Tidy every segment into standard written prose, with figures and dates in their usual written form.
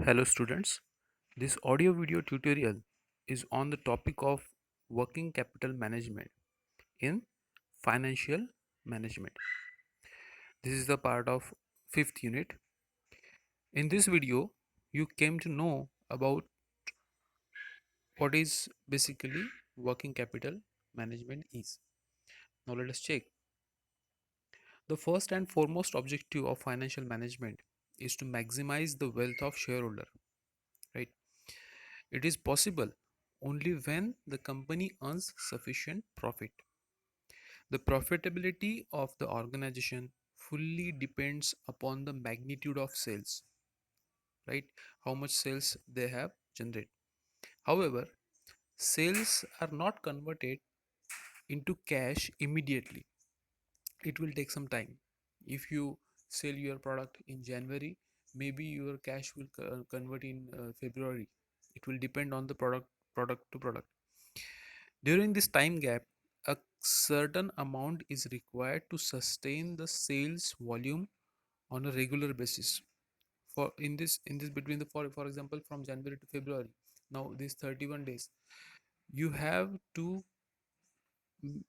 Hello students, this audio video tutorial is on the topic of working capital management in financial management. This is the part of fifth unit. In this video, you came to know about what is basically working capital management is. Now let us check. The first and foremost objective of financial management is to maximize the wealth of shareholder, right? It is possible only when the company earns sufficient profit. The profitability of the organization fully depends upon the magnitude of sales, right? How much sales they have generated. However, sales are not converted into cash immediately. It will take some time. If you sell your product in January, maybe your cash will convert in February. It will depend on the product to product. During this time gap, a certain amount is required to sustain the sales volume on a regular basis. For in this between the for example from January to February, now these 31 days, you have to mm,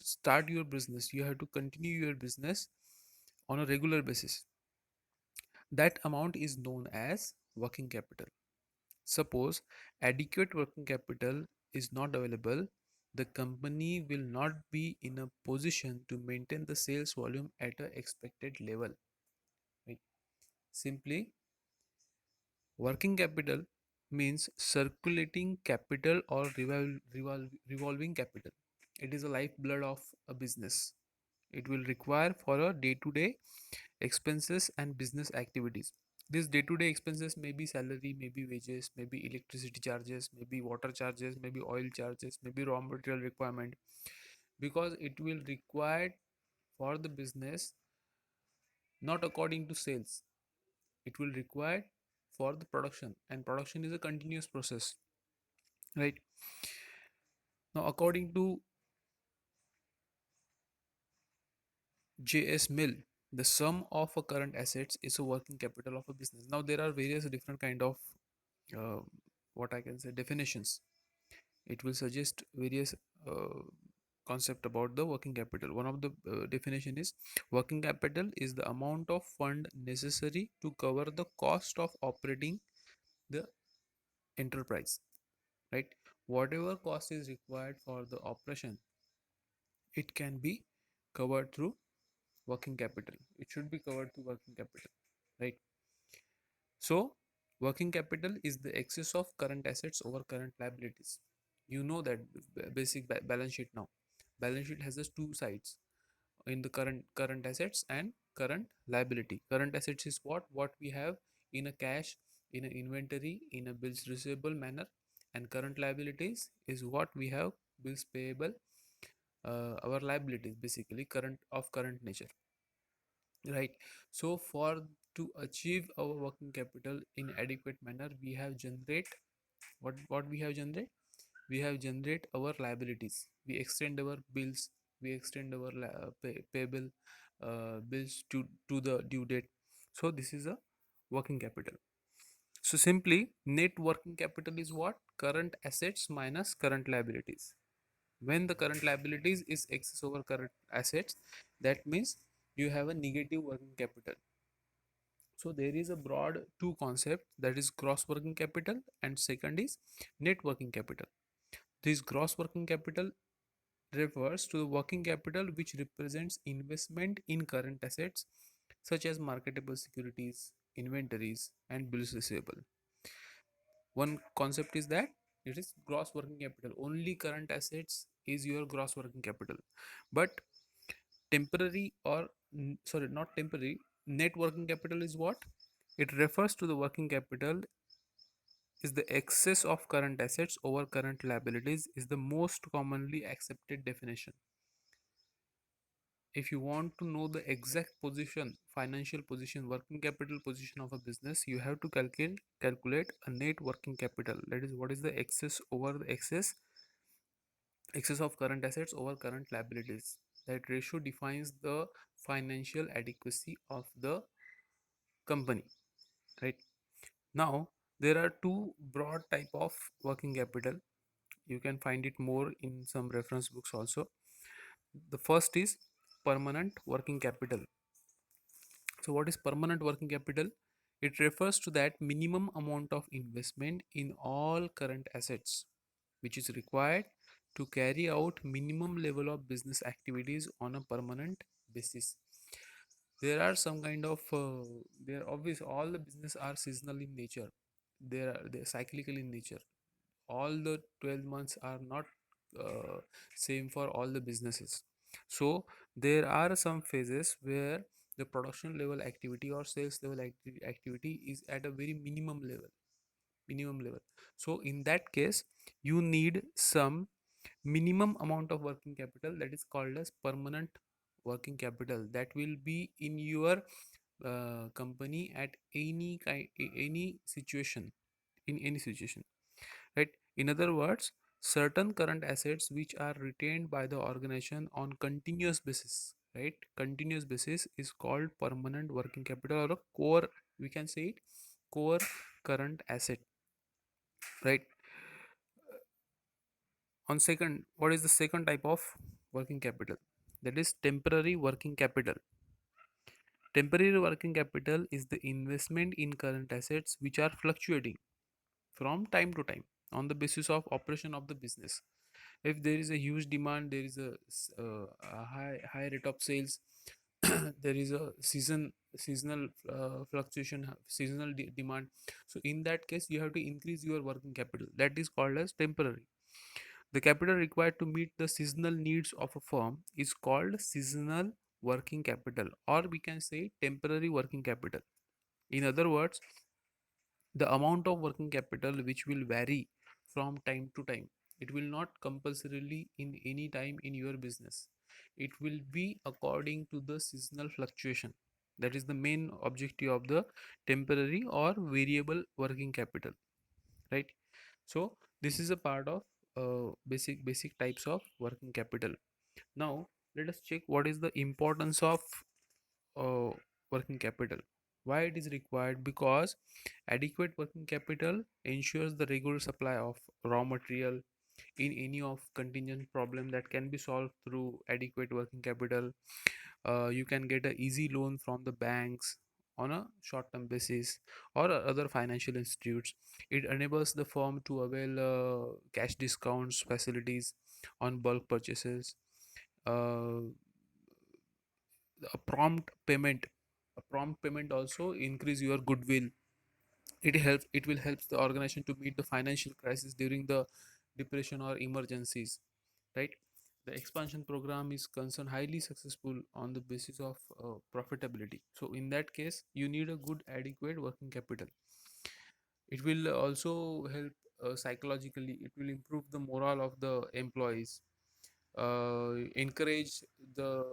start your business. You have to continue your business on a regular basis. That amount is known as working capital. Suppose adequate working capital is not available, the company will not be in a position to maintain the sales volume at a expected level. Right? Simply, working capital means circulating capital or revolving capital. It is a lifeblood of a business. It will require for a day-to-day expenses and business activities. These day-to-day expenses may be salary, maybe wages, maybe electricity charges, maybe water charges, maybe oil charges, maybe raw material requirement, because it will require for the business, not according to sales. It will require for the production, and production is a continuous process, right? Now, according to JS Mill, the sum of a current assets is a working capital of a business. Now, there are various different kind of uh, what I can say definitions. It will suggest various uh, concept about the working capital. One of the definition is working capital is the amount of fund necessary to cover the cost of operating the enterprise, right? Whatever cost is required for the operation, it can be covered through working capital. It should be covered through working capital, right? So, working capital is the excess of current assets over current liabilities. You know that basic balance sheet now. Balance sheet has just two sides in the current assets and current liability. Current assets is what we have in a cash, in an inventory, in a bills receivable manner, and current liabilities is what we have bills payable. Our liabilities basically current nature, right? So for to achieve our working capital in adequate manner, we have generate what we have generate. We have generate our liabilities. We extend our bills. We extend our payable bills to the due date. So this is a working capital. So simply, net working capital is what? Current assets minus current liabilities. When the current liabilities is excess over current assets, that means you have a negative working capital. So there is a broad two concept, that is gross working capital and second is net working capital. This gross working capital refers to the working capital which represents investment in current assets such as marketable securities, inventories, and bills receivable. One concept is that it is gross working capital. Only current assets is your gross working capital. But temporary or sorry, not temporary, net working capital is what? It refers to the working capital is the excess of current assets over current liabilities is the most commonly accepted definition. If you want to know the exact position, financial position, working capital position of a business, you have to calculate a net working capital. That is what is the excess over the excess of current assets over current liabilities. That ratio defines the financial adequacy of the company, right? Now there are two broad type of working capital. You can find it more in some reference books also. The first is permanent working capital. So what is permanent working capital? It refers to that minimum amount of investment in all current assets which is required to carry out minimum level of business activities on a permanent basis. There are some kind of there obvious all the business are seasonal in nature. They're cyclical in nature. All the 12 months are not uh, same for all the businesses. So there are some phases where the production level activity or sales level activity is at a very minimum level. So in that case you need some minimum amount of working capital that is called as permanent working capital that will be in your company at any situation, in any situation, right? In other words, certain current assets which are retained by the organization on continuous basis, right? Continuous basis is called permanent working capital or a core, we can say it, core current asset, right? On second, what is the second type of working capital? That is temporary working capital. Temporary working capital is the investment in current assets which are fluctuating from time to time on the basis of operation of the business. If there is a huge demand, there is a high rate of sales, there is a seasonal fluctuation, seasonal demand. So in that case you have to increase your working capital, that is called as temporary. The capital required to meet the seasonal needs of a firm is called seasonal working capital, or we can say temporary working capital. In other words, the amount of working capital which will vary from time to time. It will not compulsorily in any time in your business. It will be according to the seasonal fluctuation. That is the main objective of the temporary or variable working capital, right? So this is a part of basic types of working capital. Now let us check what is the importance of uh, working capital. Why it is required? Because adequate working capital ensures the regular supply of raw material in any of contingent problem that can be solved through adequate working capital. You can get a easy loan from the banks on a short term basis or other financial institutes. It enables the firm to avail cash discounts facilities on bulk purchases. uh, a prompt payment also increase your goodwill. It will help the organization to meet the financial crisis during the depression or emergencies, right? The expansion program is concerned highly successful on the basis of profitability. So in that case you need a good adequate working capital. It will also help psychologically. It will improve the morale of the employees, encourage the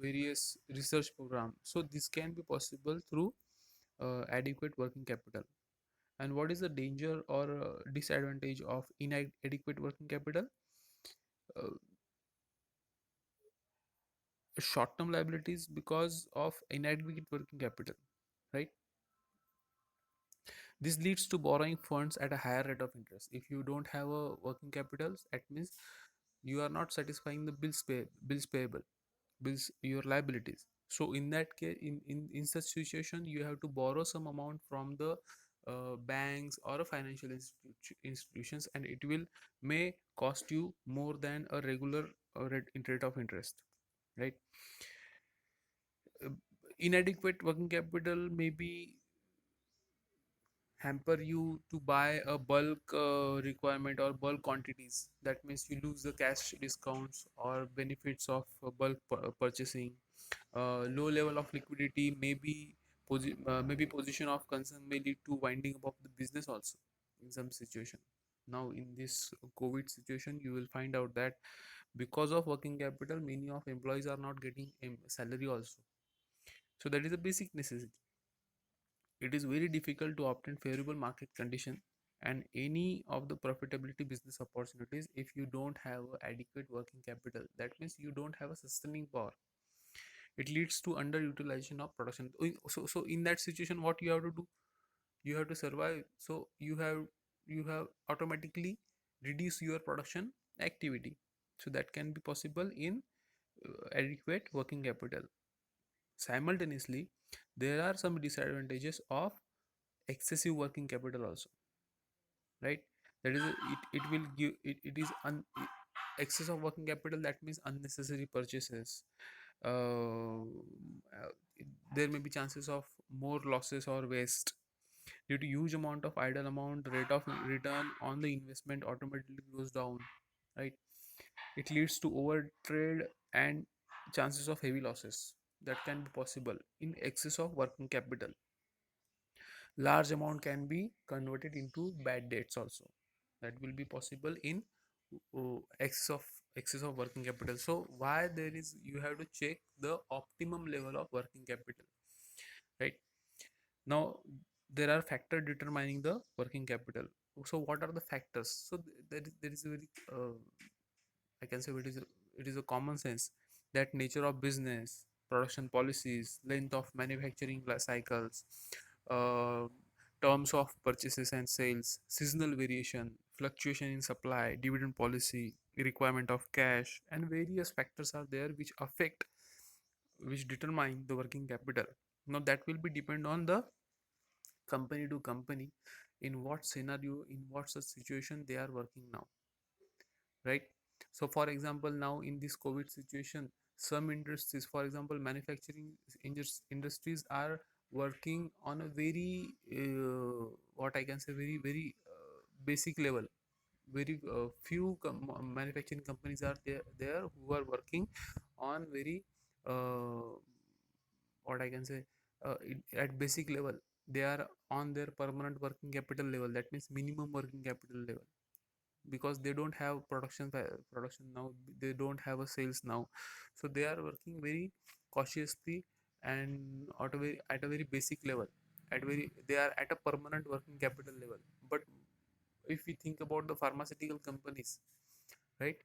various research program. So this can be possible through adequate working capital. And what is the danger or disadvantage of inadequate working capital? uh, Short term liabilities because of inadequate working capital, right? This leads to borrowing funds at a higher rate of interest. If you don't have a working capital, that means you are not satisfying the bills payable, bills your liabilities. So in that case, in such situation you have to borrow some amount from the banks or a financial institutions, and it will may cost you more than a regular rate of interest, right? Uh, Inadequate working capital may be hamper you to buy a bulk requirement or bulk quantities. That means you lose the cash discounts or benefits of bulk purchasing. Low level of liquidity may be maybe position of concern may lead to winding up of the business also in some situation. Now in this COVID situation you will find out that because of working capital many of employees are not getting salary also. So that is a basic necessity. It is very difficult to obtain favorable market condition and any of the profitability business opportunities if you don't have adequate working capital. That means you don't have a sustaining power. It leads to underutilization of production. So in that situation what you have to do? you have to survive, so you have automatically reduce your production activity. So that can be possible in adequate working capital. Simultaneously, there are some disadvantages of excessive working capital also, right? That is it will give it is excess of working capital, that means unnecessary purchases. uh, uh, there may be chances of more losses or waste due to huge amount of idle amount. Rate of return on the investment automatically goes down, right? It leads to over trade and chances of heavy losses that can be possible in excess of working capital. Large amount can be converted into bad debts also, that will be possible in excess of working capital. So why there is, you have to check the optimum level of working capital, right? Now there are factors determining the working capital. So what are the factors? So there is a very I can say it is a common sense that nature of business, production policies, length of manufacturing cycles, uh, terms of purchases and sales, seasonal variation, fluctuation in supply, dividend policy, requirement of cash, and various factors are there which affect, which determine the working capital. Now that will be depend on the company to company, in what scenario, in what such situation they are working now, right? So for example, now in this COVID situation, some industries, for example manufacturing industries are working on a very what I can say, very basic level. Very few manufacturing companies are there who are working on very uh, what I can say, at basic level. They are on their permanent working capital level, that means minimum working capital level, because they don't have production now, they don't have a sales now. So they are working very cautiously and at a very basic level, they are at a permanent working capital level. But if we think about the pharmaceutical companies, right,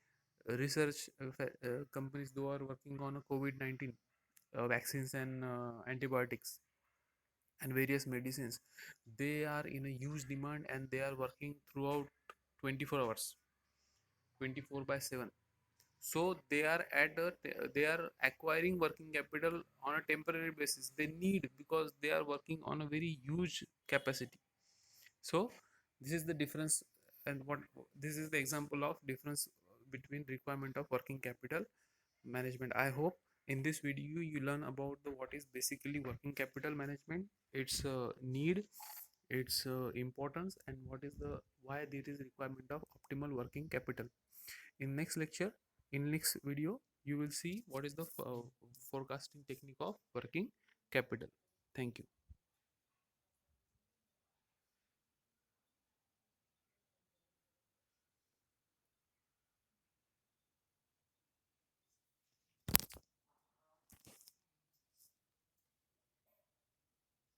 research companies, those are working on a COVID-19 vaccines and antibiotics and various medicines, they are in a huge demand and they are working throughout 24 hours, 24 by 7. So they are acquiring working capital on a temporary basis, they need, because they are working on a very huge capacity. So this is the difference, and what this is the example of difference between requirement of working capital management. I hope in this video you learn about the what is basically working capital management, its need, its importance, and what is the why there is requirement of optimal working capital. In next lecture, in next video, you will see what is the forecasting technique of working capital. Thank you.